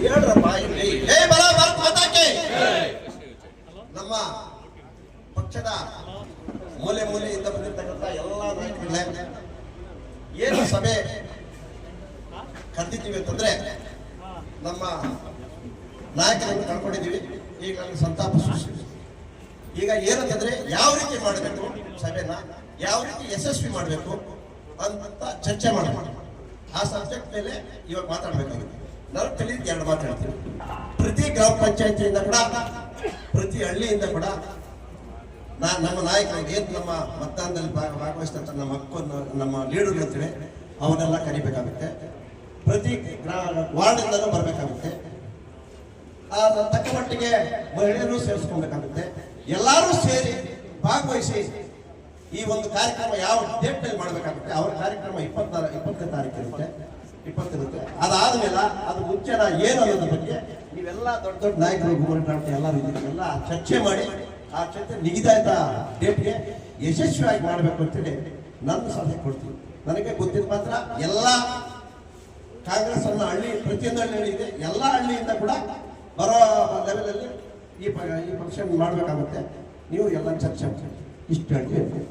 ಹೇಳ್ರಪ್ಪ ಇಲ್ಲಿ. ಬಲ ಭಾರತ ಮಾತಾಕೆ ನಮ್ಮ ಪಕ್ಷದ ಮೂಲೆ ಮೂಲೆಯಿಂದ ಬಂದಿರ್ತಕ್ಕಂಥ ಎಲ್ಲ ನಾಯಕರುಗಳೇ, ಏನು ಸಭೆ ಕರೆದಿದ್ದೀವಿ ಅಂತಂದ್ರೆ ನಮ್ಮ ನಾಯಕರನ್ನು ಕಳ್ಕೊಂಡಿದ್ದೀವಿ. ಈಗ ಸಂತಾಪ ಸೂಚಿಸಿ ಈಗ ಏನಂತಂದ್ರೆ ಯಾವ ರೀತಿ ಮಾಡಬೇಕು ಸಭೆನ, ಯಾವ ರೀತಿ ಯಶಸ್ವಿ ಮಾಡಬೇಕು ಅಂತ ಚರ್ಚೆ ಮಾಡಬೇಕು. ಆ ಸಬ್ಜೆಕ್ಟ್ ಮೇಲೆ ಇವಾಗ ಮಾತಾಡಬೇಕಾಗಿದೆ. ನಾನು ತಿಳಿದ ಎರಡು ಮಾತಾಡ್ತೀನಿ. ಪ್ರತಿ ಗ್ರಾಮ ಪಂಚಾಯತಿಯಿಂದ ಕೂಡ, ಪ್ರತಿ ಹಳ್ಳಿಯಿಂದ ಕೂಡ ನಮ್ಮ ನಾಯಕರು ಏನು ನಮ್ಮ ಮತದಾನದಲ್ಲಿ ಭಾಗವಹಿಸಿದಂತ ನಮ್ಮ ಹಕ್ಕು ನಮ್ಮ ಲೀಡರ್ ಅಂತೇಳಿ ಅವನ್ನೆಲ್ಲ ಕರಿಬೇಕಾಗುತ್ತೆ. ಪ್ರತಿ ವಾರ್ಡಿಂದಲೂ ಬರಬೇಕಾಗುತ್ತೆ. ತಕ್ಕ ಮಟ್ಟಿಗೆ ಮಹಿಳೆಯರು ಸೇರಿಸ್ಕೊಳ್ಬೇಕಾಗುತ್ತೆ. ಎಲ್ಲರೂ ಸೇರಿ ಭಾಗವಹಿಸಿ ಈ ಒಂದು ಕಾರ್ಯಕ್ರಮ ಯಾವ ಡೇಟ್ ನಲ್ಲಿ ಮಾಡಬೇಕಾಗುತ್ತೆ. ಅವರ ಕಾರ್ಯಕ್ರಮ 20ನೇ ತಾರೀಕು ಇರುತ್ತೆ, 20 ಇರುತ್ತೆ. ಅದಾದ್ಮೇಲೆ ಅದು ಮುಂಚೆನ ಏನು ಅನ್ನೋದ್ರ ಬಗ್ಗೆ ನೀವೆಲ್ಲ ದೊಡ್ಡ ದೊಡ್ಡ ನಾಯಕರು ಗುರುಗಳು ಎಲ್ಲರೂ ಎಲ್ಲ ಚರ್ಚೆ ಮಾಡಿ ಆ ಚರ್ಚೆ ನಿಗದಿತ ಡೇಟ್ಗೆ ಯಶಸ್ವಿಯಾಗಿ ಮಾಡಬೇಕು ಅಂತೇಳಿ ನನ್ನ ಸಲಹೆ ಕೊಡ್ತೀನಿ. ನನಗೆ ಗೊತ್ತಿದ್ದ ಮಾತ್ರ ಎಲ್ಲ ಕಾಂಗ್ರೆಸ್ ಅನ್ನ ಹಳ್ಳಿ ಪ್ರತಿಯೊಂದು ಹಳ್ಳಿ ಇದೆ, ಎಲ್ಲ ಹಳ್ಳಿಯಿಂದ ಕೂಡ ಬರೋ ಲೆವೆಲಲ್ಲಿ ಈ ಫಂಕ್ಷನ್ ಮಾಡಬೇಕಾಗುತ್ತೆ. ನೀವು ಎಲ್ಲ ಚರ್ಚೆ ಮಾಡಿ ಇಷ್ಟು ಹೇಳಿ